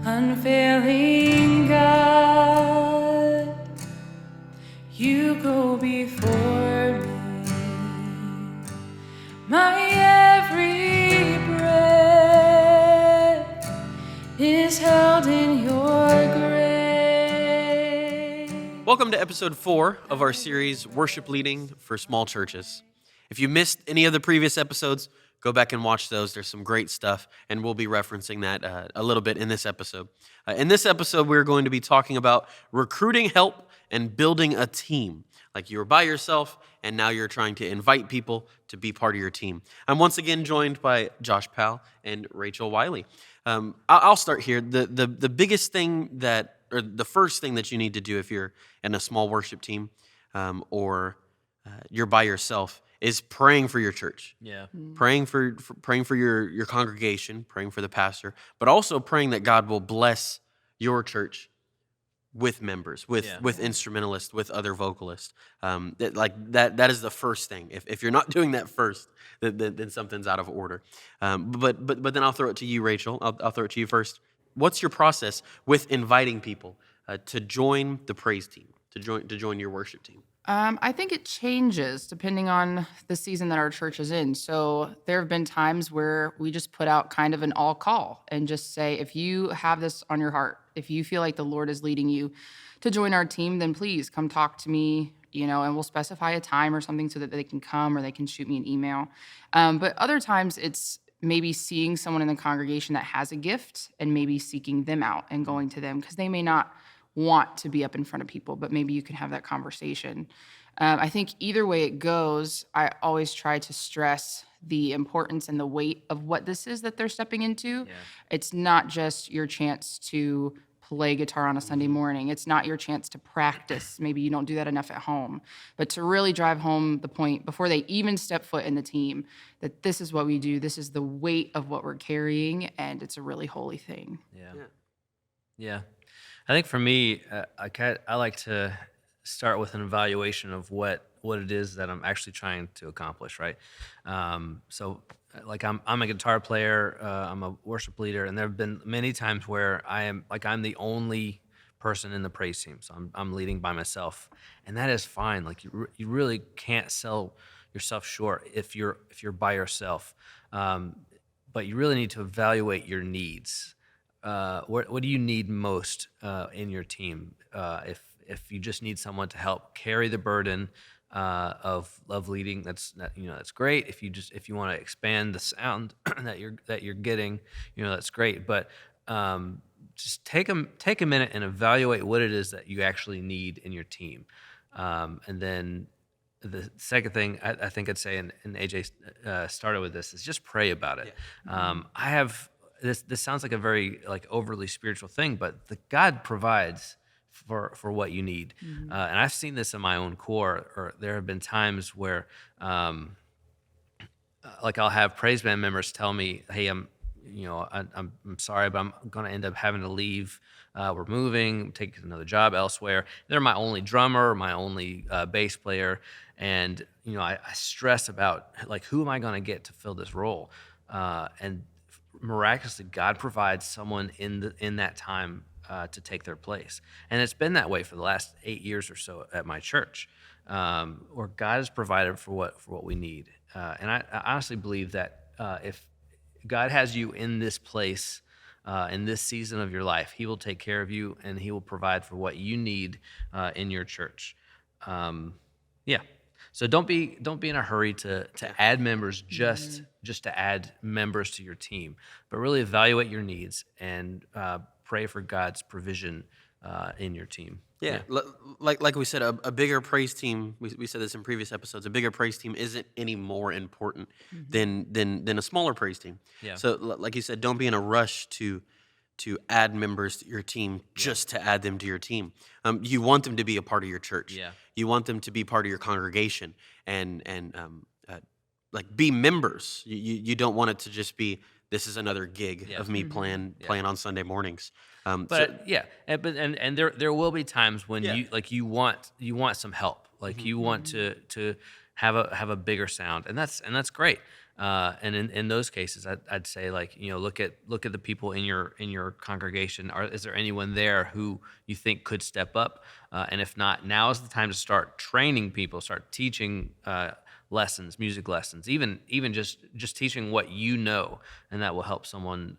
Unfailing God, you go before me. My every breath is held in your grace. Welcome to episode 4 of our series, Worship Leading for Small Churches. If you missed any of the previous episodes, go back and watch those. There's some great stuff, and we'll be referencing that a little bit in this episode. In this episode, we're going to be talking about recruiting help and building a team. Like you were by yourself, and now you're trying to invite people to be part of your team. I'm once again joined by Josh Powell and Rachel Wiley. I'll start here. The biggest thing or the first thing that you need to do if you're in a small worship team or you're by yourself is praying for your church. Yeah. Praying for your congregation, praying for the pastor, but also praying that God will bless your church with members, with instrumentalists, with other vocalists. That is the first thing. If you're not doing that first, then something's out of order. But then I'll throw it to you, Rachel. I'll throw it to you first. What's your process with inviting people to join the praise team, to join your worship team? I think it changes depending on the season that our church is in. So there have been times where we just put out kind of an all call and just say, if you have this on your heart, if you feel like the Lord is leading you to join our team, then please come talk to me, and we'll specify a time or something so that they can come or they can shoot me an email. But other times it's maybe seeing someone in the congregation that has a gift and maybe seeking them out and going to them because they may not want to be up in front of people, but maybe you can have that conversation. I think either way it goes, I always try to stress the importance and the weight of what this is that they're stepping into. Yeah. It's not just your chance to play guitar on a Sunday morning. It's not your chance to practice. Maybe you don't do that enough at home. But to really drive home the point before they even step foot in the team, that this is what we do, this is the weight of what we're carrying, and it's a really holy thing. Yeah. I think for me, I like to start with an evaluation of what it is that I'm actually trying to accomplish, right? So, like I'm a guitar player, I'm a worship leader, and there have been many times where I'm the only person in the praise team, so I'm leading by myself, and that is fine. Like you really can't sell yourself short if you're by yourself, but you really need to evaluate your needs. What do you need most in your team? If you just need someone to help carry the burden of leading, that's great. If you want to expand the sound that you're getting, that's great. But just take a minute and evaluate what it is that you actually need in your team, and then the second thing I think I'd say, and AJ started with this, is just pray about it. Yeah. I have. This sounds like a very overly spiritual thing, but God provides for what you need, and I've seen this in my own core. Or there have been times where, I'll have praise band members tell me, "Hey, I'm sorry, but I'm going to end up having to leave. We're moving, take another job elsewhere." They're my only drummer, my only bass player, and I stress about who am I going to get to fill this role, and miraculously, God provides someone in that time to take their place, and it's been that way for the last 8 years or so at my church, where God has provided for what we need. And I honestly believe that if God has you in this place, in this season of your life, He will take care of you, and He will provide for what you need in your church. So don't be in a hurry to add members just to add members to your team, but really evaluate your needs and pray for God's provision in your team. Yeah. Like we said, a bigger praise team. We said this in previous episodes. A bigger praise team isn't any more important than a smaller praise team. Yeah. So like you said, don't be in a rush to add members to your team just to add them to your team. You want them to be a part of your church. Yeah. You want them to be part of your congregation and be members. You don't want it to just be, this is another gig of me playing on Sunday mornings. But there will be times when you want some help, you want to have a bigger sound, and that's great. And in those cases, I'd say, like, look at the people in your congregation. Is there anyone there who you think could step up? And if not, now is the time to start training people, start teaching lessons, music lessons, even just teaching what you know, and that will help someone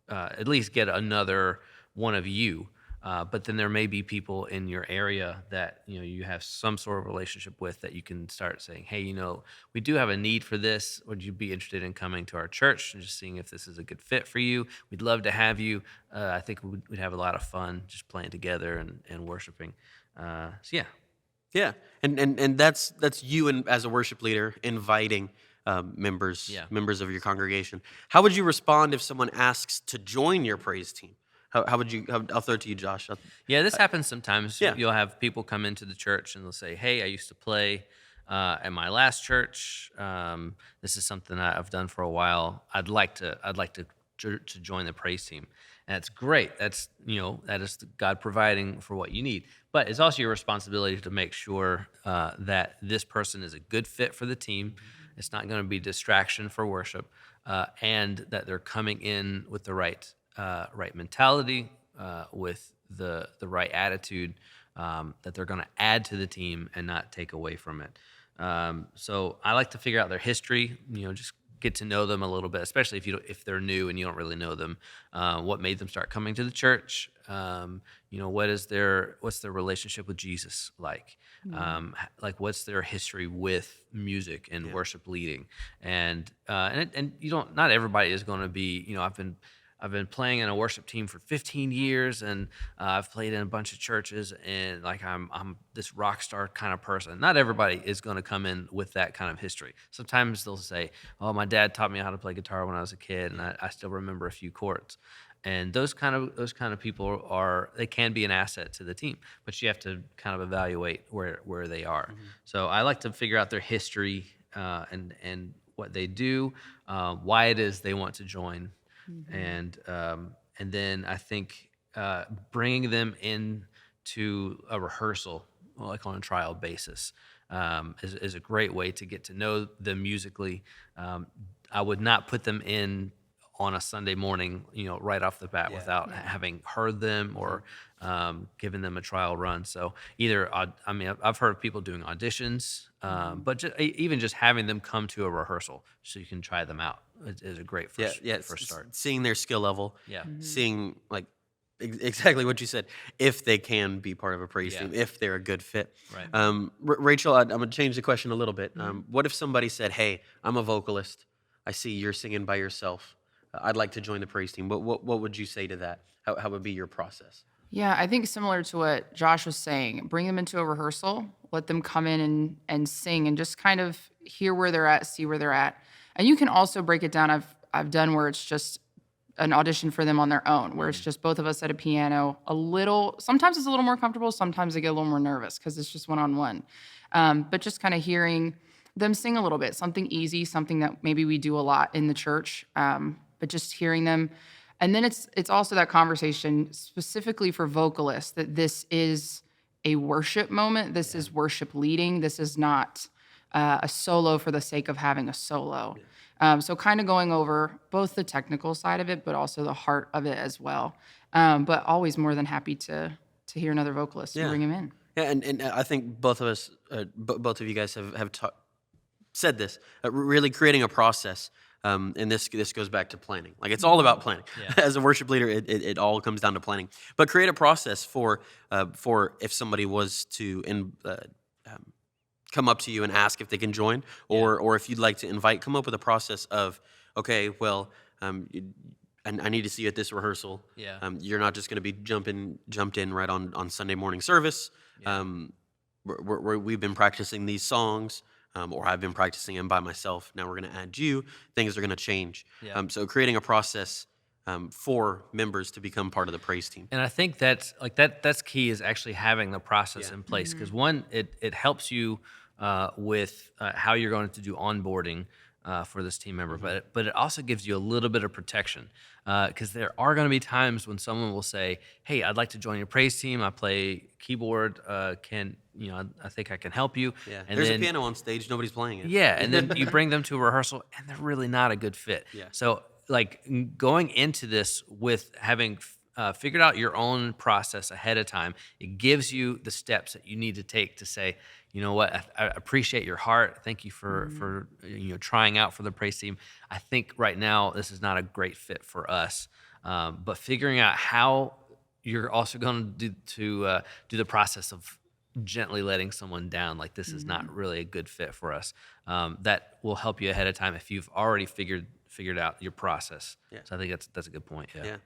at least get another one of you. But then there may be people in your area that you have some sort of relationship with, that you can start saying, hey, we do have a need for this. Would you be interested in coming to our church and just seeing if this is a good fit for you? We'd love to have you. I think we'd have a lot of fun just playing together and worshiping. So yeah. Yeah, and that's you, and as a worship leader, inviting members of your congregation. How would you respond if someone asks to join your praise team? How would you? I'll throw it to you, Josh. Yeah, this happens sometimes. Yeah. You'll have people come into the church and they'll say, hey, I used to play at my last church. This is something I've done for a while. I'd like to join the praise team. And that's great. That is God providing for what you need. But it's also your responsibility to make sure that this person is a good fit for the team. It's not going to be distraction for worship, and that they're coming in with the right mentality, with the right attitude, that they're going to add to the team and not take away from it. So I like to figure out their history. Just get to know them a little bit, especially if they're new and you don't really know them. What made them start coming to the church? What's their relationship with Jesus like? Like, what's their history with music and worship leading? And not everybody is going to be. I've been playing in a worship team for 15 years, and I've played in a bunch of churches, and like I'm this rock star kind of person. Not everybody is going to come in with that kind of history. Sometimes they'll say, "Oh, my dad taught me how to play guitar when I was a kid, and I still remember a few chords." And those kind of people they can be an asset to the team, but you have to kind of evaluate where they are. Mm-hmm. So I like to figure out their history and what they do, why it is they want to join. Mm-hmm. And then I think bringing them in to a rehearsal, like on a trial basis, is a great way to get to know them musically. I would not put them in on a Sunday morning, right off the bat without having heard them or given them a trial run. So either, I've heard of people doing auditions, but even just having them come to a rehearsal so you can try them out is a great first start. Seeing their skill level, seeing like exactly what you said, if they can be part of a praise team, if they're a good fit. Right. Rachel, I'm going to change the question a little bit. What if somebody said, hey, I'm a vocalist. I see you're singing by yourself. I'd like to join the praise team. What would you say to that? How would be your process? Yeah, I think similar to what Josh was saying, bring them into a rehearsal, let them come in and sing, and just kind of hear where they're at, see where they're at. And you can also break it down. I've done where it's just an audition for them on their own, where it's just both of us at a piano. Sometimes it's a little more comfortable. Sometimes they get a little more nervous because it's just one-on-one. But just kind of hearing them sing a little bit, something easy, something that maybe we do a lot in the church. But just hearing them. And then it's also that conversation specifically for vocalists, that this is a worship moment. This is worship leading. This is not a solo for the sake of having a solo. So kind of going over both the technical side of it, but also the heart of it as well. But always more than happy to hear another vocalist and bring him in. Yeah, and I think both of us, both of you guys have said this, really creating a process. And this goes back to planning. Like, it's all about planning. Yeah. As a worship leader, it all comes down to planning. But create a process for if somebody was to come up to you and ask if they can join, or if you'd like to invite, come up with a process of, okay, well, I need to see you at this rehearsal. Yeah. You're not just going to be jumped in right on Sunday morning service. Yeah. We've been practicing these songs. Or I've been practicing them by myself. Now we're going to add you. Things are going to change. Yeah. So creating a process for members to become part of the praise team. And I think that's key, is actually having the process in place, because one, it helps you with how you're going to do onboarding. for this team member, but it also gives you a little bit of protection because there are going to be times when someone will say, "Hey, I'd like to join your praise team. I play keyboard. I think I can help you." Yeah. And There's then, a piano on stage, nobody's playing it. yeah, and then you bring them to a rehearsal, and they're really not a good fit. Yeah. So, like going into this with having figured out your own process ahead of time, it gives you the steps that you need to take to say, you know what, I appreciate your heart. Thank you for trying out for the praise team. I think right now this is not a great fit for us, but figuring out how you're also going to do the process of gently letting someone down, like this is not really a good fit for us. That will help you ahead of time if you've already figured out your process. Yeah. So I think that's a good point. Yeah. Yeah.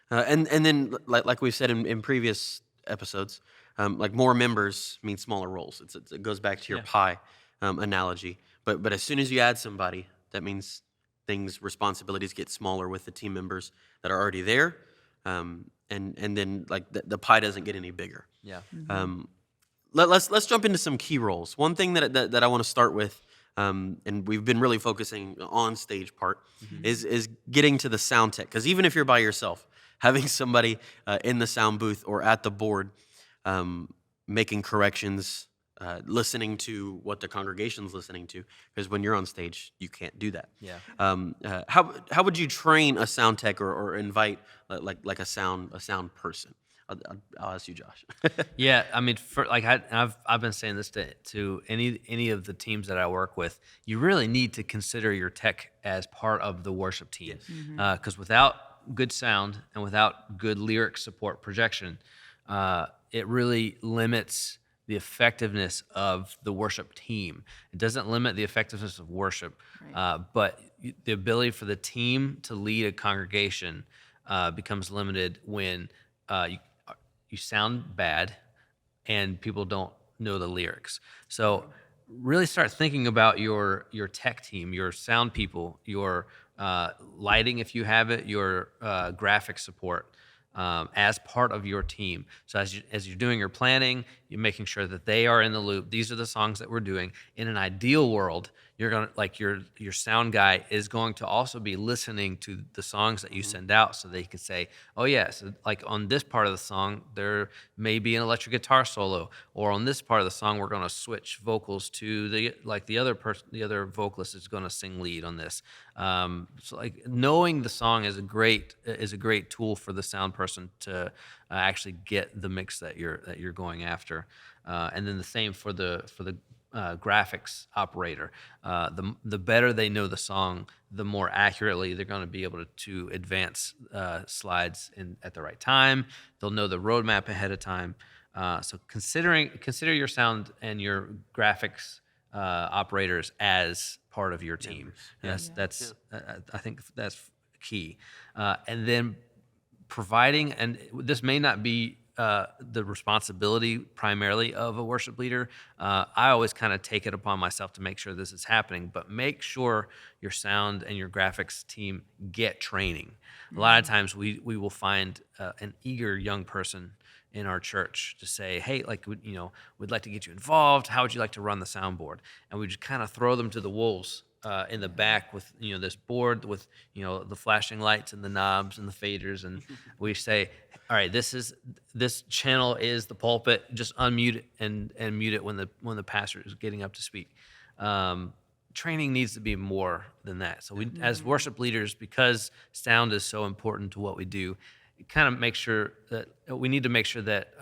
And then like we've said in previous episodes, like more members mean smaller roles. It goes back to your pie analogy. But as soon as you add somebody, that means responsibilities get smaller with the team members that are already there, and then like the pie doesn't get any bigger. Yeah. Let's jump into some key roles. One thing that I want to start with, and we've been really focusing on stage part, is getting to the sound tech. Because even if you're by yourself, having somebody in the sound booth or at the board, making corrections, listening to what the congregation's listening to, because when you're on stage, you can't do that. Yeah. How would you train a sound tech or invite like a sound person? I'll ask you, Josh. Yeah, I mean, I've been saying this to any of the teams that I work with. You really need to consider your tech as part of the worship team, because without good sound and without good lyric support projection, it really limits the effectiveness of the worship team. It doesn't limit the effectiveness of worship, but the ability for the team to lead a congregation becomes limited when you sound bad and people don't know the lyrics. So really start thinking about your tech team, your sound people, your lighting if you have it, your graphic support as part of your team. So as you're doing your planning, you're making sure that they are in the loop. These are the songs that we're doing. In an ideal world, you're gonna your sound guy is going to also be listening to the songs that you send out, so they can say, oh yes, like on this part of the song there may be an electric guitar solo, or on this part of the song we're going to switch vocals to the other vocalist is going to sing lead on this. So like knowing the song is a great tool for the sound person to actually get the mix that you're going after, and then the same for the graphics operator. The better they know the song, the more accurately they're going to be able to advance slides at the right time. They'll know the roadmap ahead of time. So consider your sound and your graphics operators as part of your team. That's I think that's key. And then providing, and this may not be the responsibility primarily of a worship leader. I always kind of take it upon myself to make sure this is happening, but make sure your sound and your graphics team get training. A lot of times we will find an eager young person in our church to say, hey, we'd like to get you involved. How would you like to run the soundboard? And we just kind of throw them to the wolves in the back with this board with the flashing lights and the knobs and the faders, and we say, all right, this channel is the pulpit. Just unmute it and mute it when the pastor is getting up to speak. Training needs to be more than that. So we, as worship leaders, because sound is so important to what we do, kind of make sure that we need to make sure that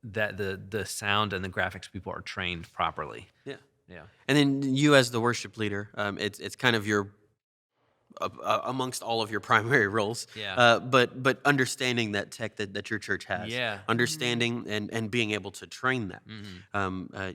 that the sound and the graphics people are trained properly. Yeah. Yeah. And then you as the worship leader, it's kind of your amongst all of your primary roles. Yeah. But understanding that tech that your church has. Yeah. Understanding and being able to train that.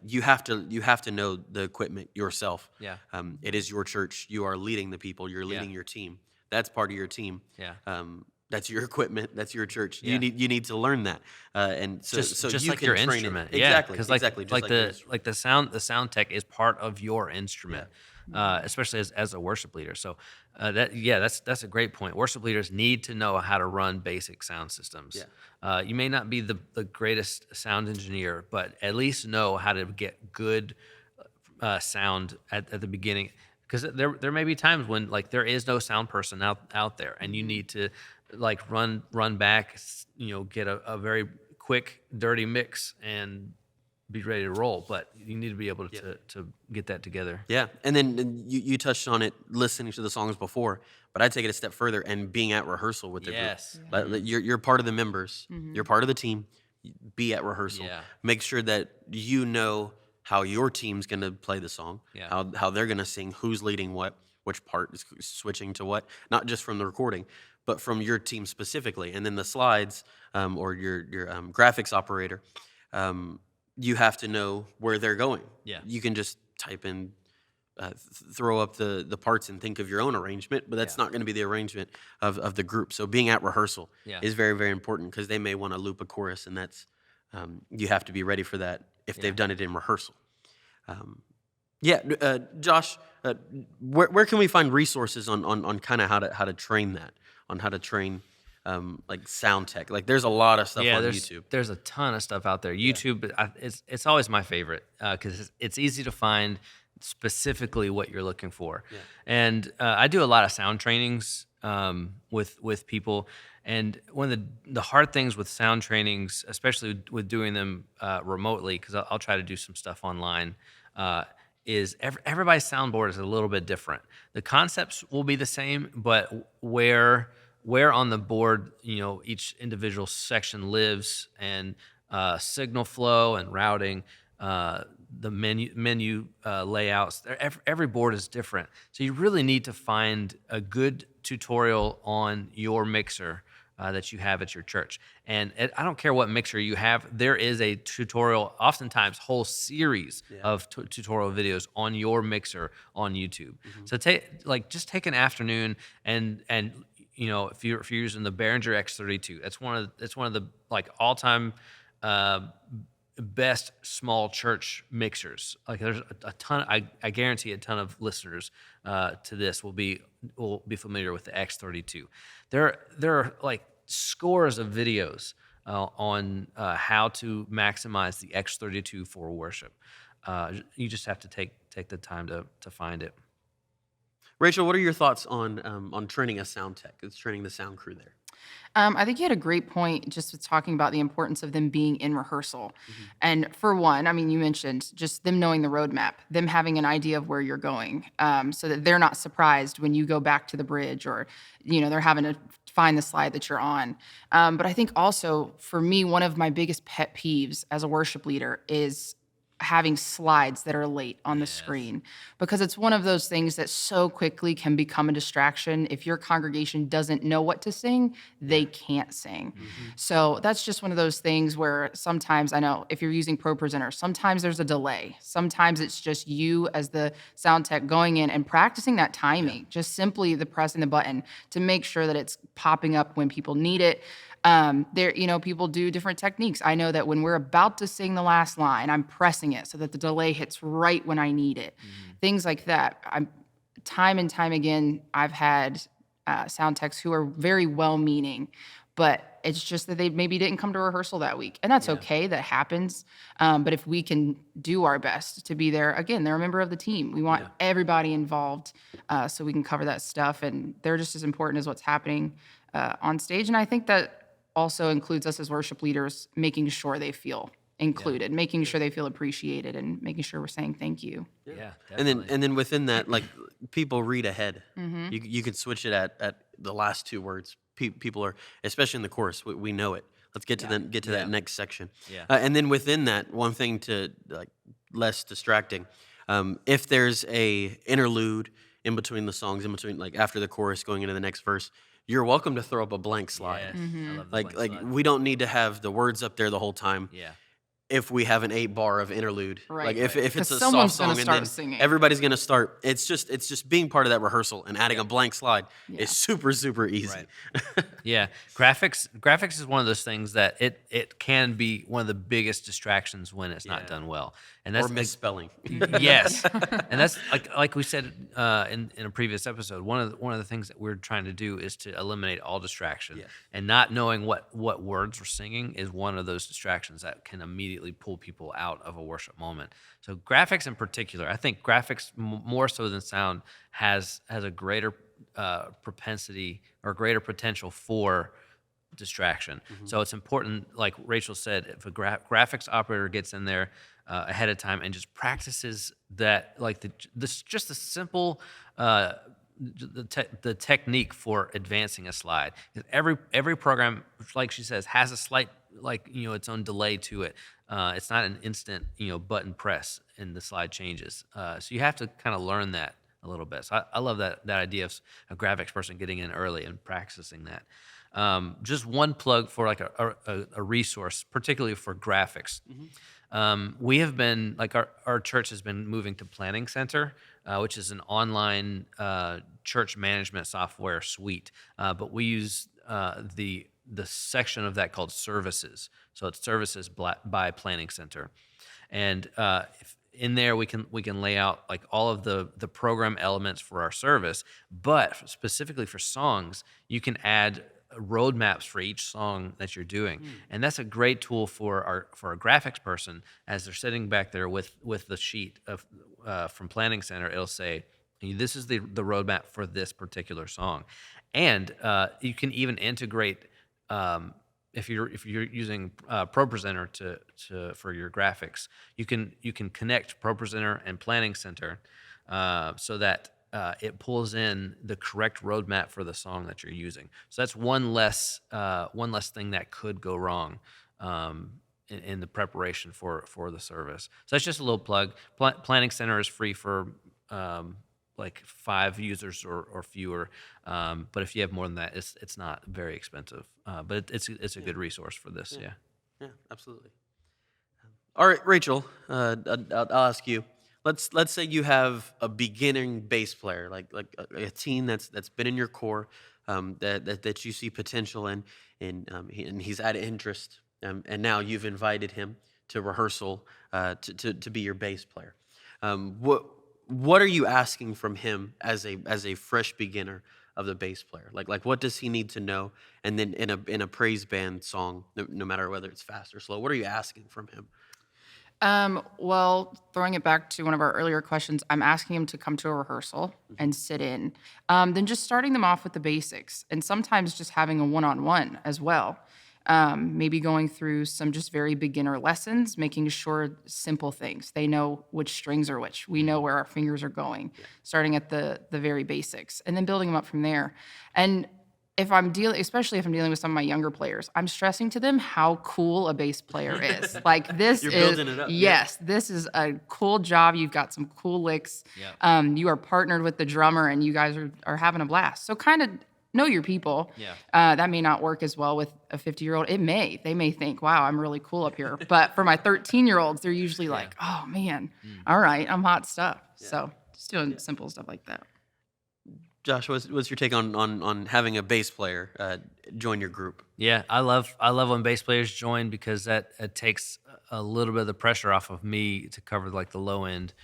You have to know the equipment yourself. Yeah. It is your church. You are leading the people. You're leading your team. That's part of your team. Yeah. That's your equipment. That's your church. Yeah. You need to learn that. And so just you like can your train instrument. it. Yeah, Exactly. because Exactly. Just like your instrument. the sound tech is part of your instrument, especially as a worship leader. So that's a great point. Worship leaders need to know how to run basic sound systems. Yeah. You may not be the greatest sound engineer, but at least know how to get good sound at the beginning. because there may be times when like there is no sound person out there, and you need to like run back, get a very quick dirty mix and be ready to roll. But you need to be able to get that together. Yeah, and then you touched on it, listening to the songs before, but I'd take it a step further and being at rehearsal with the Yes. group. You're part of the members. You're part of the team. Be at rehearsal. Yeah. Make sure that you know how your team's going to play the song, Yeah. how they're going to sing, who's leading what, which part is switching to what, not just from the recording, but from your team specifically. And then the slides or your graphics operator, you have to know where they're going. Yeah. You can just type in, throw up the parts and think of your own arrangement, but that's not going to be the arrangement of the group. So being at rehearsal is very, very important, because they may want to loop a chorus, and that's you have to be ready for that if they've done it in rehearsal. Josh, where can we find resources on kind of how to train that, on how to train like sound tech? Like there's a lot of stuff on YouTube. There's a ton of stuff out there. YouTube, it's always my favorite because it's easy to find specifically what you're looking for. Yeah. And I do a lot of sound trainings with people. And one of the hard things with sound trainings, especially with doing them remotely, because I'll try to do some stuff online, is everybody's soundboard is a little bit different. The concepts will be the same, but where on the board, each individual section lives, and signal flow and routing, the menu layouts, every board is different. So you really need to find a good tutorial on your mixer that you have at your church. And I don't care what mixer you have, there is a tutorial, oftentimes whole series of tutorial videos on your mixer on YouTube. So just take an afternoon and if you're using the Behringer X32, that's one of the like all-time best small church mixers. Like there's a ton. I guarantee a ton of listeners to this will be familiar with the X32. There are like scores of videos on how to maximize the X32 for worship. You just have to take the time to find it. Rachel, what are your thoughts on training a sound tech? It's training the sound crew there. I think you had a great point just with talking about the importance of them being in rehearsal. And for one, I mean, you mentioned just them knowing the roadmap, them having an idea of where you're going, so that they're not surprised when you go back to the bridge, or, they're having to find the slide that you're on. But I think also for me, one of my biggest pet peeves as a worship leader is having slides that are late on the screen, because it's one of those things that so quickly can become a distraction. If your congregation doesn't know what to sing, they can't sing. So that's just one of those things where sometimes, I know if you're using Pro Presenter, sometimes there's a delay. Sometimes it's just you as the sound tech going in and practicing that timing, just simply pressing the button to make sure that it's popping up when people need it. People do different techniques. I know that when we're about to sing the last line, I'm pressing it so that the delay hits right when I need it. Things like that. Time and time again, I've had sound techs who are very well-meaning, but it's just that they maybe didn't come to rehearsal that week. And that's okay, that happens. But if we can do our best to be there, again, they're a member of the team. We want everybody involved so we can cover that stuff. And they're just as important as what's happening on stage. And I think that also includes us as worship leaders making sure they feel included, making sure they feel appreciated, and making sure we're saying thank you. Yeah, and then within that, like, people read ahead. You can switch it at the last two words. People are, especially in the chorus, we know it. Let's get to that next section. And then within that, one thing to like less distracting, if there's a interlude in between the songs, in between, like after the chorus going into the next verse, you're welcome to throw up a blank slide. Yes, I love the Like blank slide. we don't need to have the words up there the whole time. Yeah. If we have an 8-bar of interlude, Right. like if it's 'Cause a someone's soft gonna song and start then singing. everybody's gonna start. It's just being part of that rehearsal and adding a blank slide is super easy. Right. Yeah, graphics is one of those things that it can be one of the biggest distractions when it's not done well, and that's Or misspelling. yes, and that's like we said in a previous episode. One of the things that we're trying to do is to eliminate all distraction, and not knowing what words we're singing is one of those distractions that can immediately immediately pull people out of a worship moment. So graphics in particular, I think graphics more so than sound has a greater propensity or greater potential for distraction. So it's important, like Rachel said, if a graphics operator gets in there ahead of time and just practices that, like just a simple the technique for advancing a slide. 'Cause every program, like she says, has a slight its own delay to it. It's not an instant button press and the slide changes. So you have to kind of learn that a little bit. So I love that idea of a graphics person getting in early and practicing that. Just one plug for like a resource, particularly for graphics. We have been our church has been moving to Planning Center, which is an online church management software suite. But we use the section of that called Services. So it's Services by Planning Center, and in there we can lay out like all of the program elements for our service. But specifically for songs, you can add roadmaps for each song that you're doing, and that's a great tool for our graphics person as they're sitting back there with the sheet of from Planning Center. It'll say, this is the roadmap for this particular song, and you can even integrate if you're using ProPresenter for your graphics, you can connect ProPresenter and Planning Center so that it pulls in the correct roadmap for the song that you're using. So that's one less thing that could go wrong in the preparation for the service. So that's just a little plug. Planning Center is free for like 5 users or fewer, but if you have more than that, it's not very expensive. But it's a good resource for this. Yeah, absolutely. All right, Rachel, I'll ask you. Let's say you have a beginning bass player, like a teen that's been in your core, that you see potential in, and he's had interest, and now you've invited him to rehearsal to be your bass player. What are you asking from him as a fresh beginner of the bass player? Like what does he need to know? And then in a praise band song, no matter whether it's fast or slow, what are you asking from him? Well, throwing it back to one of our earlier questions, I'm asking him to come to a rehearsal and sit in. Then just starting them off with the basics, and sometimes just having a one-on-one as well. Maybe going through some just very beginner lessons, making sure simple things. They know which strings are which. We know where our fingers are going, starting at the very basics, and then building them up from there. And especially if I'm dealing with some of my younger players, I'm stressing to them how cool a bass player is. Like this You're is, building it up. yes, this is a cool job. You've got some cool licks. Yeah. You are partnered with the drummer, and you guys are having a blast. So kind of know your people. Yeah. That may not work as well with a 50-year-old. They may think, wow, I'm really cool up here. But for my 13-year-olds, they're usually like, oh man, all right, I'm hot stuff. Yeah. So just doing simple stuff like that. Josh, what's your take on having a bass player join your group? Yeah, I love when bass players join because it takes a little bit of the pressure off of me to cover like the low end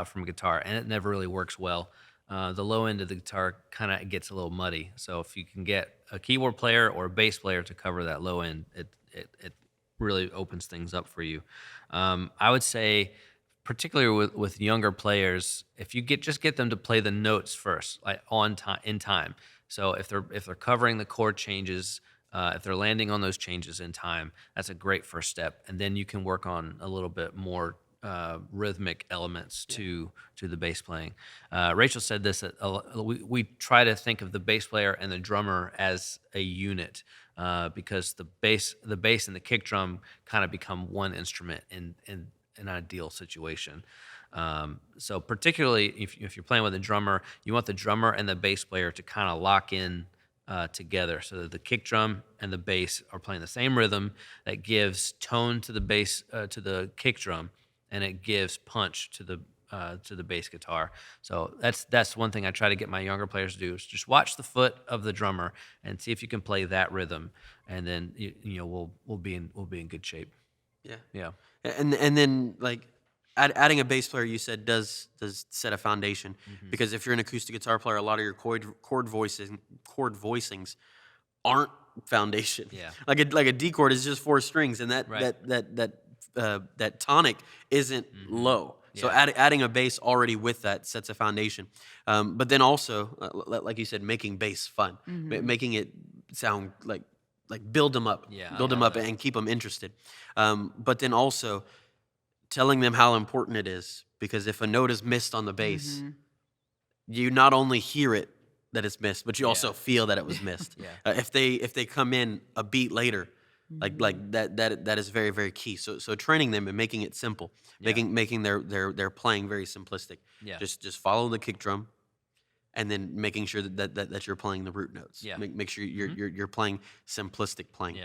from guitar, and it never really works well. The low end of the guitar kind of gets a little muddy. So if you can get a keyboard player or a bass player to cover that low end, it really opens things up for you. I would say, particularly with younger players, if you just get them to play the notes first, like in time. So if they're covering the chord changes, if they're landing on those changes in time, that's a great first step. And then you can work on a little bit more rhythmic elements to the bass playing. Rachel said this: we try to think of the bass player and the drummer as a unit because the bass and the kick drum kind of become one instrument in an ideal situation. So particularly if you're playing with a drummer, you want the drummer and the bass player to kind of lock in together so that the kick drum and the bass are playing the same rhythm that gives tone to the bass to the kick drum, and it gives punch to the bass guitar. So that's one thing I try to get my younger players to do is just watch the foot of the drummer and see if you can play that rhythm, and then we'll be in good shape. Yeah. And then like adding a bass player, you said does set a foundation because if you're an acoustic guitar player, a lot of your chord voicings aren't foundation. Yeah. Like a D chord is just 4 strings, and that that tonic isn't low. So adding a bass already with that sets a foundation. But then also, like you said, making bass fun, making it sound like build them up, build them up, and keep them interested. But then also telling them how important it is, because if a note is missed on the bass, you not only hear it that it's missed, but you also feel that it was missed. If they come in a beat later, like that is very, very key. So training them and making it simple, making their playing very simplistic. Just follow the kick drum, and then making sure that you're playing the root notes. Make sure you're playing simplistic playing.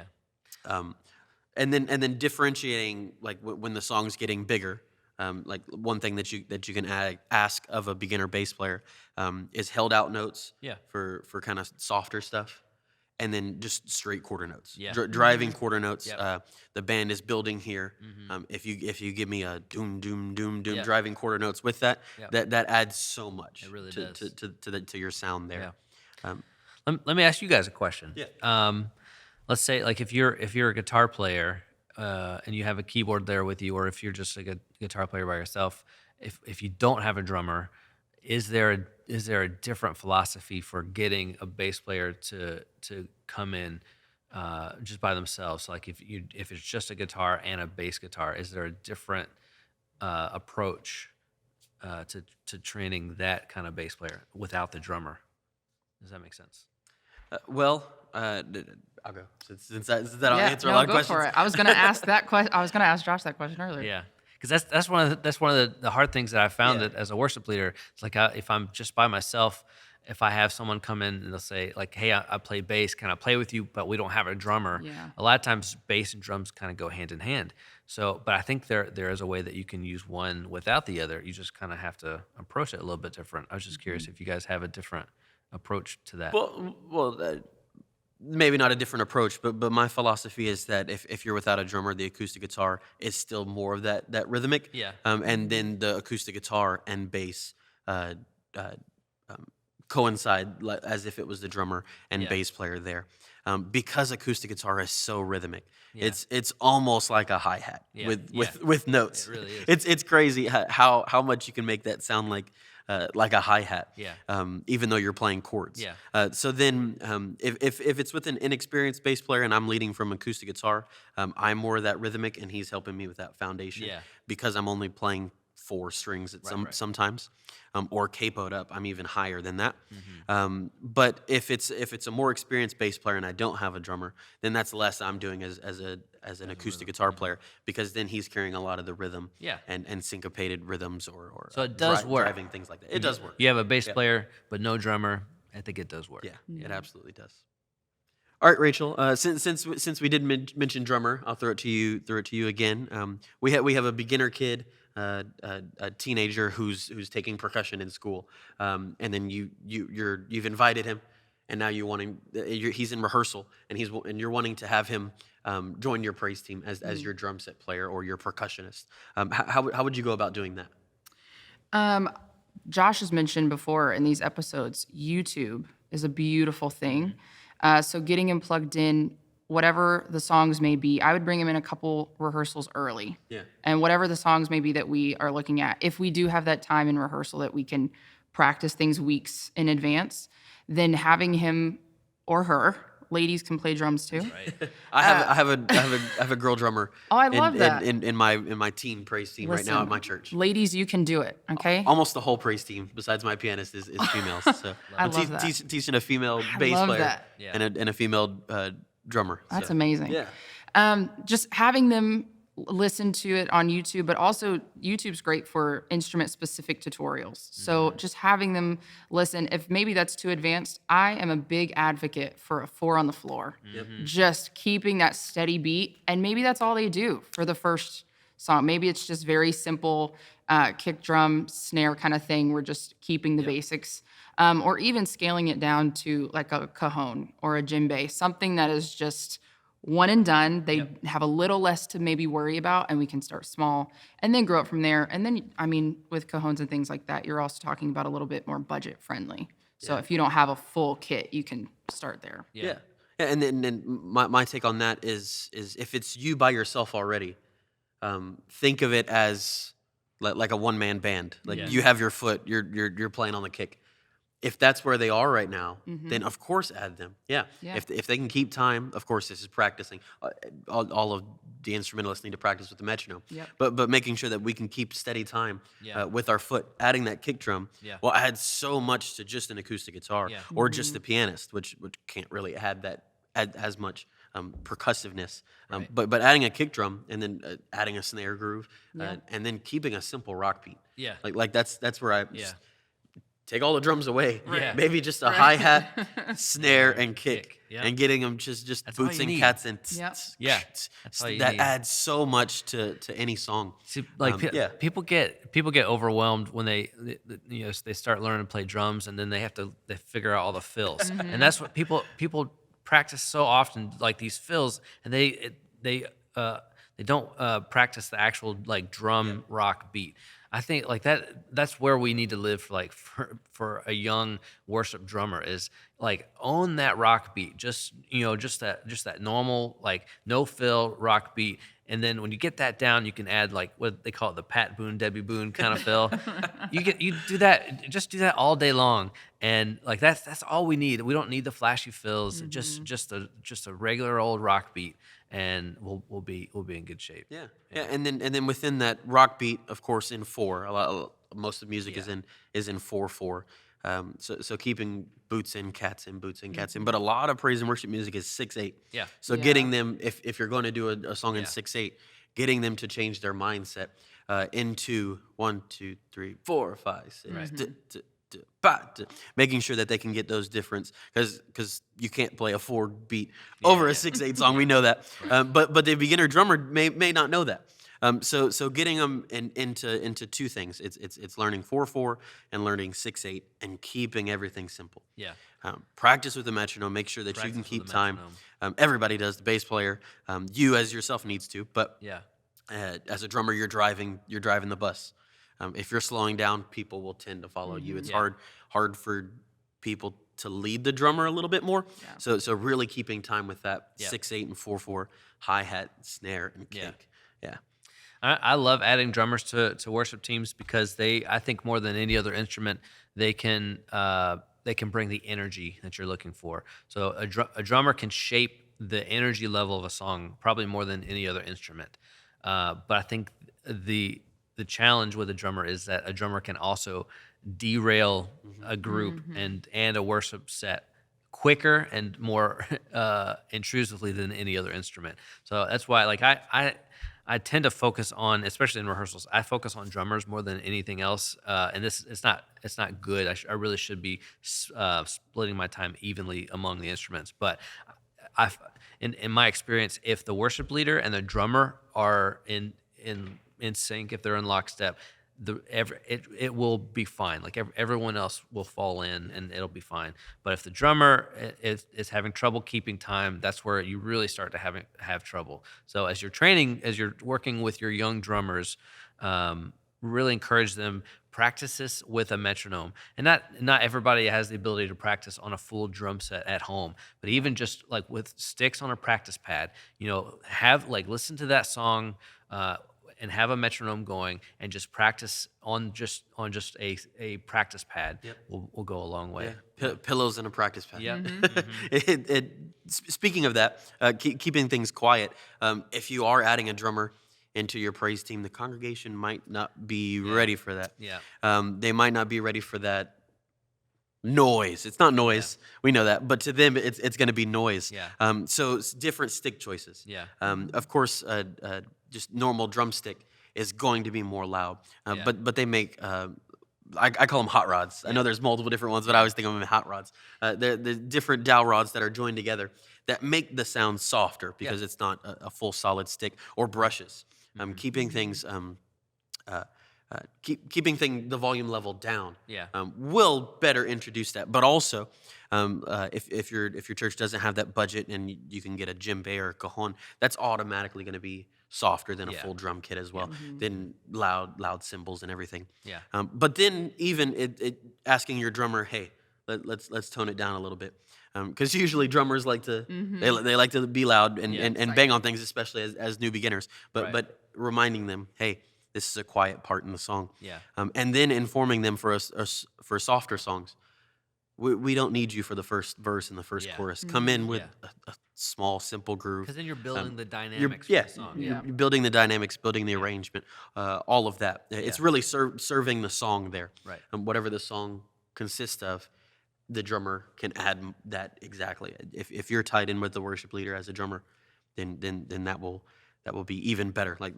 And then differentiating, like when the song's getting bigger. Like one thing that you can ask of a beginner bass player is held out notes for kind of softer stuff, and then just straight quarter notes, driving quarter notes. The band is building here. If you give me a doom doom doom doom driving quarter notes with that adds so much. It really does to your sound there. Let me ask you guys a question. Let's say, like, if you're a guitar player and you have a keyboard there with you, or if you're just a guitar player by yourself, if you don't have a drummer, is there a different philosophy for getting a bass player to come in just by themselves? Like if it's just a guitar and a bass guitar, is there a different approach to training that kind of bass player without the drummer? Does that make sense? I'll go since I'll answer a lot of questions. Go for it. I was going to ask that question. I was going to ask Josh that question earlier. Yeah, because that's one of the hard things that I found as a worship leader. It's like if I'm just by myself, if I have someone come in and they'll say like, "Hey, I play bass. Can I play with you?" But we don't have a drummer. A lot of times, bass and drums kind of go hand in hand. So, but I think there is a way that you can use one without the other. You just kind of have to approach it a little bit different. I was just curious if you guys have a different approach to that. Maybe not a different approach, but my philosophy is that if you're without a drummer, the acoustic guitar is still more of that rhythmic. And then the acoustic guitar and bass coincide as if it was the drummer and bass player there. Because acoustic guitar is so rhythmic, it's almost like a hi-hat with notes. It really is. It's crazy how much you can make that sound like a hi-hat, even though you're playing chords. So then if it's with an inexperienced bass player and I'm leading from acoustic guitar, I'm more of that rhythmic and he's helping me with that foundation because I'm only playing 4 strings at sometimes, or capoed up. I'm even higher than that. But if it's a more experienced bass player and I don't have a drummer, then that's less I'm doing as an acoustic guitar player, because then he's carrying a lot of the rhythm and syncopated rhythms or so it does work. Driving things like that. It does work. You have a bass player but no drummer. I think it does work. It absolutely does. All right, Rachel. Since we did mention drummer, I'll throw it to you again. We have a beginner kid, a teenager who's taking percussion in school, and then you've invited him, and now he's in rehearsal, and you're wanting to have him join your praise team as your drum set player or your percussionist. How would you go about doing that? Josh has mentioned before in these episodes, YouTube is a beautiful thing. So getting him plugged in, whatever the songs may be, I would bring him in a couple rehearsals early. And whatever the songs may be that we are looking at, if we do have that time in rehearsal that we can practice things weeks in advance, then having him or her, ladies can play drums too. I have a girl drummer. Oh, I love that. In my teen praise team right now at my church. Ladies, you can do it. Okay. Almost the whole praise team, besides my pianist, is females. So I love that. Teaching a female bass player and a female drummer. That's amazing. Just having them listen to it on YouTube, but also YouTube's great for instrument-specific tutorials. So just having them listen, if maybe that's too advanced, I am a big advocate for a 4 on the floor. Just keeping that steady beat, and maybe that's all they do for the first song. Maybe it's just very simple kick drum, snare kind of thing. We're just keeping the basics, or even scaling it down to like a cajon or a djembe, something that is just one and done. They have a little less to maybe worry about, and we can start small and then grow up from there. And then, I mean, with cajones and things like that, you're also talking about a little bit more budget friendly. So if you don't have a full kit, you can start there. And then my take on that is if it's you by yourself already, think of it as like a one-man band. Like Yeah. you have your foot, you're playing on the kick. If that's where they are right now, then of course add them. Yeah. Yeah. If they can keep time, of course this is practicing. All of the instrumentalists need to practice with the metronome. Yep. But making sure that we can keep steady time Yeah. with our foot, adding that kick drum, Yeah. will add so much to just an acoustic guitar Yeah. or just the pianist, which can't really add as much percussiveness. Right. But adding a kick drum and then adding a snare groove Yeah. and then keeping a simple rock beat. Yeah. Like that's where I Yeah. take all the drums away. Yeah. Maybe just a hi-hat, snare, and kick. kick. Yeah. And getting them just That's all boots you and need. cats and Yep. Yeah. That's all you that need. adds so much to any song. See, like Yeah. people get overwhelmed when they they start learning to play drums, and then they figure out all the fills, and that's what people practice so often, like these fills, and they don't practice the actual like drum rock beat. I think like that's where we need to live for a young worship drummer, is like own that rock beat, just that normal like no fill rock beat. And then when you get that down, you can add like what they call it, the Pat Boone, Debbie Boone kind of fill. You do that, just do that all day long, and like that's all we need. We don't need the flashy fills, just a regular old rock beat, and we'll be in good shape. Yeah. And then within that rock beat, of course, in 4. Most of music is in 4/4. So keeping boots in, cats in, boots in, cats in. But a lot of praise and worship music is 6/8. Yeah. So Yeah. getting them, if you're going to do a song in Yeah. 6/8, getting them to change their mindset into 1, 2, 3, 4, 5, 6, making sure that they can get those difference, because you can't play a 4 beat over a 6/8 song. We know that. But the beginner drummer may not know that. So getting them into two things. It's learning 4/4 and learning 6/8 and keeping everything simple. Yeah. Practice with the metronome. Make sure that you Practice can with keep the time. metronome. Everybody does. The bass player, you as yourself needs to. But Yeah. as a drummer, you're driving the bus. If you're slowing down, people will tend to follow you. It's Yeah. hard for people to lead the drummer a little bit more. Yeah. So really keeping time with that Yeah. 6/8 and 4/4 hi hat, snare, and Yeah. kick. Yeah. I love adding drummers to worship teams, because I think more than any other instrument, they can bring the energy that you're looking for. So a drummer can shape the energy level of a song probably more than any other instrument. But I think the challenge with a drummer is that a drummer can also derail a group and a worship set quicker and more intrusively than any other instrument. So that's why, like, I tend to focus on, especially in rehearsals, I focus on drummers more than anything else. And it's not good. I really should be splitting my time evenly among the instruments. But in my experience, if the worship leader and the drummer are in sync, if they're in lockstep, it will be fine. Like everyone else will fall in, and it'll be fine. But if the drummer is having trouble keeping time, that's where you really start to have trouble. So as you're working with your young drummers, really encourage them, practice this with a metronome. And not everybody has the ability to practice on a full drum set at home, but even just like with sticks on a practice pad, listen to that song, and have a metronome going, and just practice on just a practice pad. Yep. will go a long way. Pillows and a practice pad. Yep. Speaking of that, keeping things quiet. If you are adding a drummer into your praise team, the congregation might not be ready for that. Yeah. They might not be ready for that noise. It's not noise. We know that, but to them, it's going to be noise. Yeah. So it's different stick choices. Yeah. Of course, just normal drumstick is going to be more loud. Yeah. But they make. I call them hot rods. I know there's multiple different ones, but I always think of them as hot rods. They're different dowel rods that are joined together that make the sound softer, because it's not a full solid stick, or brushes. Keeping things keeping the volume level down Yeah. will better introduce that. But also, if your church doesn't have that budget and you can get a djembe or a cajon, that's automatically going to be softer than a Yeah. full drum kit as well, than loud cymbals and everything. Yeah. But then even asking your drummer, hey, let's tone it down a little bit. because usually drummers like to they like to be loud and bang on things, especially as new beginners. But reminding them, hey, this is a quiet part in the song. Yeah. And then informing them for for softer songs. We don't need you for the first verse and the first chorus. Come in with a small, simple groove. Because then you're building the You're, dynamics yeah, for the song. you're building the dynamics, building the arrangement, all of that. It's really serving the song there. Right. And whatever the song consists of, the drummer can add that exactly. If you're tied in with the worship leader as a drummer, then that will be even better. Like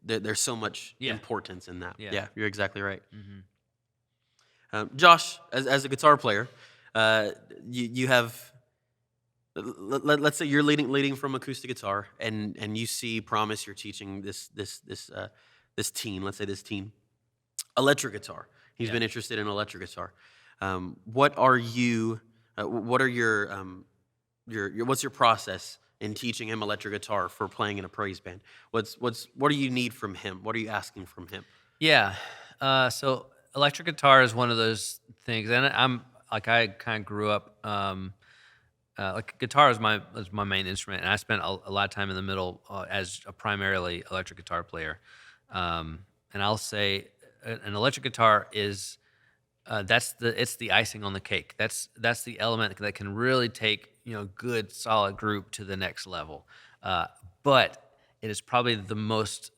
there's so much importance in that. Yeah, you're exactly right. Josh, as a guitar player, you have. Let's say you're leading from acoustic guitar, and you see Promise. You're teaching this teen. Let's say this teen, electric guitar. He's been interested in electric guitar. What are you? What are what's your process in teaching him electric guitar for playing in a praise band? What do you need from him? What are you asking from him? Yeah. So electric guitar is one of those things, and I kind of grew up. Like guitar is my main instrument, and I spent a lot of time in the middle as a primarily electric guitar player. And I'll say an electric guitar is it's the icing on the cake. That's the element that can really take good solid group to the next level. But it is probably the most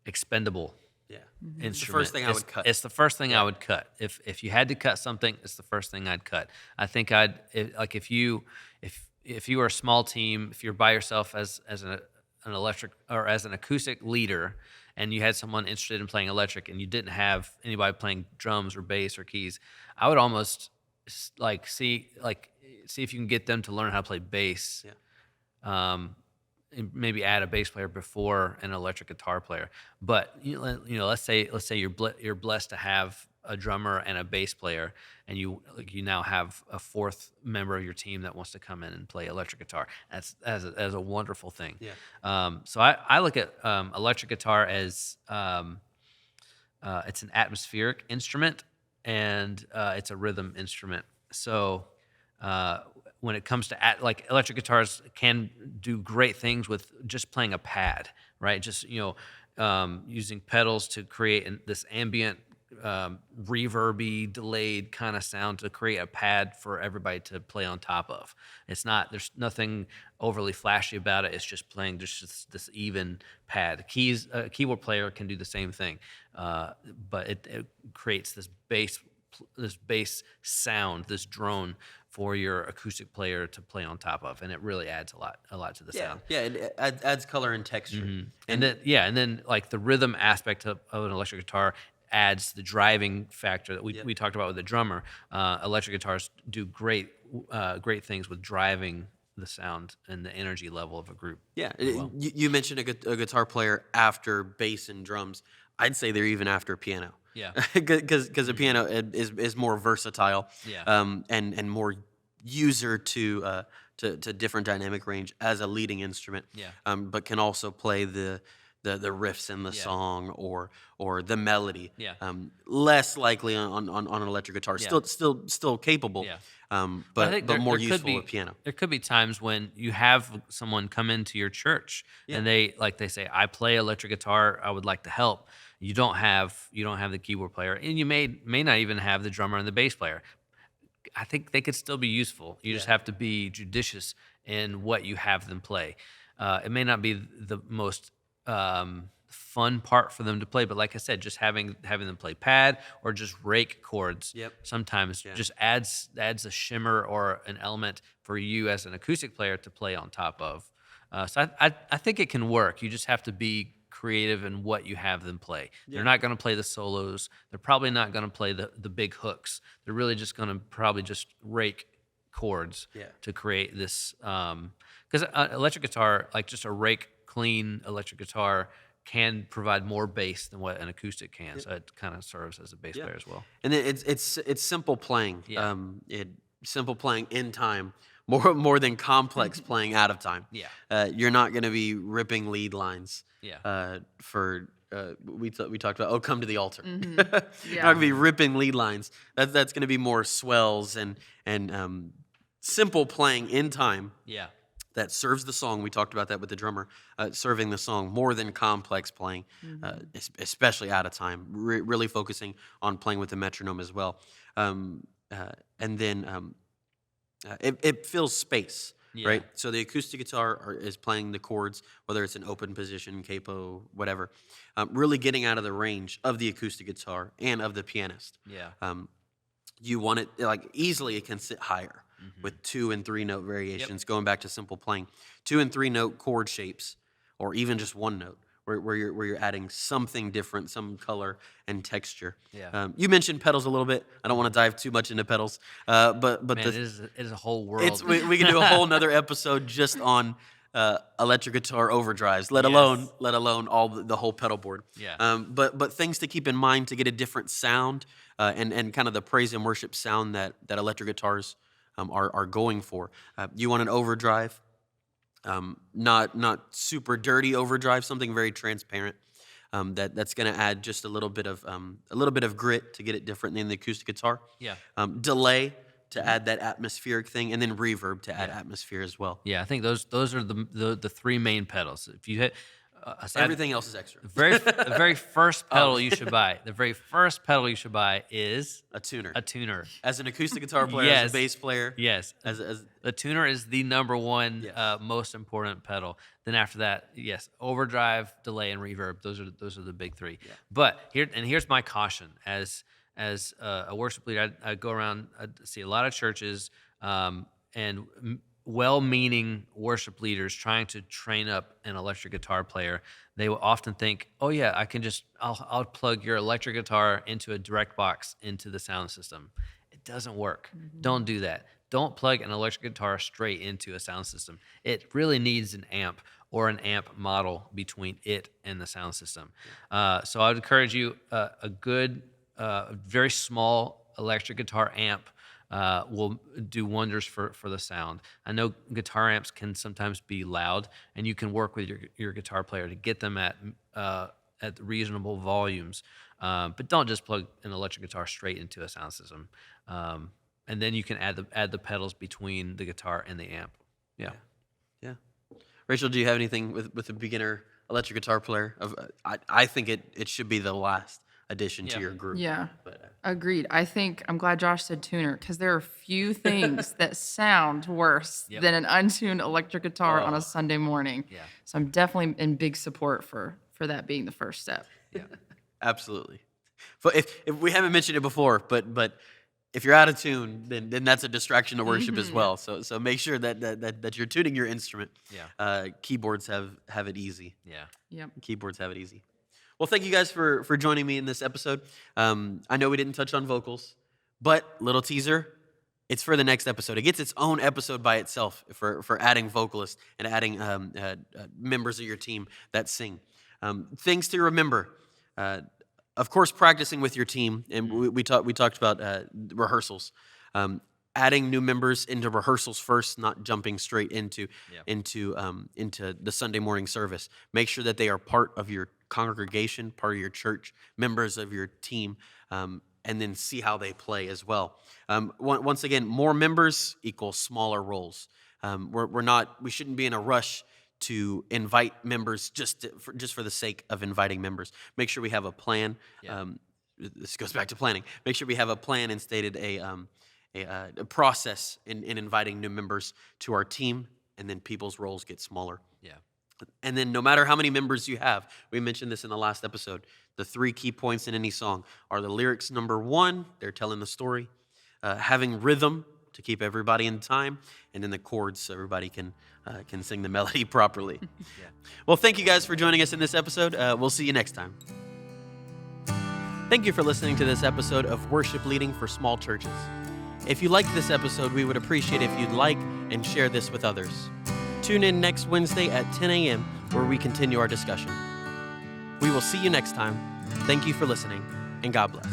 expendable instrument. It's the first thing I would cut. It's the first thing I would cut. If you had to cut something, it's the first thing I'd cut. I think if you were a small team, if you're by yourself as an electric or as an acoustic leader, and you had someone interested in playing electric, and you didn't have anybody playing drums or bass or keys, I would almost see if you can get them to learn how to play bass. And maybe add a bass player before an electric guitar player. But let's say you're blessed to have a drummer and a bass player, and you now have a fourth member of your team that wants to come in and play electric guitar. That's a wonderful thing. So I look at electric guitar as it's an atmospheric instrument, and it's a rhythm instrument. So when it comes to electric guitars can do great things with just playing a pad, right? Just using pedals to create this ambient, reverby, delayed kind of sound to create a pad for everybody to play on top of. There's nothing overly flashy about it. It's just playing just this even pad. A keyboard player can do the same thing, but it creates this bass sound, this drone for your acoustic player to play on top of, and it really adds a lot to the sound. Yeah, it adds color and texture. And then like the rhythm aspect of an electric guitar adds the driving factor that we talked about with the drummer. Electric guitars do great things with driving the sound and the energy level of a group. Yeah, you mentioned a guitar player after bass and drums. I'd say they're even after piano. Yeah, because a piano is more versatile. Yeah. And more user to different dynamic range as a leading instrument. Yeah. But can also play the riffs in the song or the melody. Yeah. Less likely on an electric guitar. Yeah. Still capable. Yeah. But more useful with piano. There could be times when you have someone come into your church and they say, I play electric guitar, I would like to help. You don't have the keyboard player, and you may not even have the drummer and the bass player. I think they could still be useful. You just have to be judicious in what you have them play. It may not be the most fun part for them to play, but like I said, just having them play pad or just rake chords sometimes just adds a shimmer or an element for you as an acoustic player to play on top of. So I think it can work. You just have to be creative in what you have them play. They're not going to play the solos. They're probably not going to play the big hooks. They're really just going to probably just rake chords to create this. Because electric guitar, like just a rake clean electric guitar, can provide more bass than what an acoustic can. So it kind of serves as a bass player as well. And it's simple playing. Simple playing in time. More than complex playing out of time. Yeah. You're not going to be ripping lead lines. Yeah. For we talked about, oh, come to the altar. Mm-hmm. We're not Yeah. going to be ripping lead lines. That's going to be more swells and simple playing in time Yeah. that serves the song. We talked about that with the drummer, serving the song more than complex playing, especially out of time, really focusing on playing with the metronome as well. And then it fills space, Yeah. right? So the acoustic guitar is playing the chords, whether it's an open position, capo, whatever, really getting out of the range of the acoustic guitar and of the pianist. Yeah. You want it, like, easily it can sit higher with 2 and 3 note variations, going back to simple playing. 2 and 3 note chord shapes, or even just 1 note, where you're adding something different, some color and texture. Yeah. You mentioned pedals a little bit. I don't want to dive too much into pedals, but Man, it is a whole world. we can do a whole nother episode just on electric guitar overdrives, let alone all the whole pedal board. Yeah. But things to keep in mind to get a different sound and kind of the praise and worship sound that electric guitars are going for. You want an overdrive, not super dirty overdrive, something very transparent. That's going to add just a little bit of grit to get it different than the acoustic guitar. Yeah. Delay to add that atmospheric thing, and then reverb to add atmosphere as well. Yeah, I think those are the 3 main pedals. If you hit Everything else is extra. the very first pedal you should buy. The very first pedal you should buy is A tuner. a tuner. As an acoustic guitar player, Yes. as a bass player. Yes. As The tuner is the number one Yes. most important pedal. Then after that, yes, overdrive, delay, and reverb. Those are the big 3. Yeah. But here's my caution as a worship leader. I go around, I see a lot of churches and well-meaning worship leaders trying to train up an electric guitar player. They will often think, oh yeah, I'll plug your electric guitar into a direct box into the sound system. It doesn't work. Don't do that. Don't plug an electric guitar straight into a sound system. It really needs an amp or an amp model between it and the sound system. So I would encourage you, a good, very small electric guitar amp will do wonders for the sound. I know guitar amps can sometimes be loud, and you can work with your guitar player to get them at reasonable volumes. But don't just plug an electric guitar straight into a sound system. And then you can add the pedals between the guitar and the amp. Yeah. Rachel, do you have anything with a beginner electric guitar player? I think it should be the last addition to your group. Yeah. But, Agreed. I'm glad Josh said tuner, because there are few things that sound worse than an untuned electric guitar on a Sunday morning. Yeah. So I'm definitely in big support for that being the first step. Yeah. absolutely. But if we haven't mentioned it before, but if you're out of tune, then that's a distraction to worship as well. So make sure that you're tuning your instrument. Yeah. Keyboards have it easy. Yeah. Yep. Keyboards have it easy. Well, thank you guys for joining me in this episode. I know we didn't touch on vocals, but little teaser, it's for the next episode. It gets its own episode by itself for adding vocalists and adding members of your team that sing. Things to remember. Of course, practicing with your team, and we talked about rehearsals. Adding new members into rehearsals first, not jumping straight into the Sunday morning service. Make sure that they are part of your congregation, part of your church, members of your team, and then see how they play as well. Once again, more members equals smaller roles. We shouldn't be in a rush to invite members just for the sake of inviting members. Make sure we have a plan. Yeah. This goes back to planning. Make sure we have a plan and stated a process in inviting new members to our team, and then people's roles get smaller. Yeah. And then no matter how many members you have, we mentioned this in the last episode, the 3 key points in any song are the lyrics, number 1, they're telling the story, having rhythm to keep everybody in time, and then the chords so everybody can sing the melody properly. Yeah. Well, thank you guys for joining us in this episode. We'll see you next time. Thank you for listening to this episode of Worship Leading for Small Churches. If you liked this episode, we would appreciate if you'd like and share this with others. Tune in next Wednesday at 10 a.m. where we continue our discussion. We will see you next time. Thank you for listening, and God bless.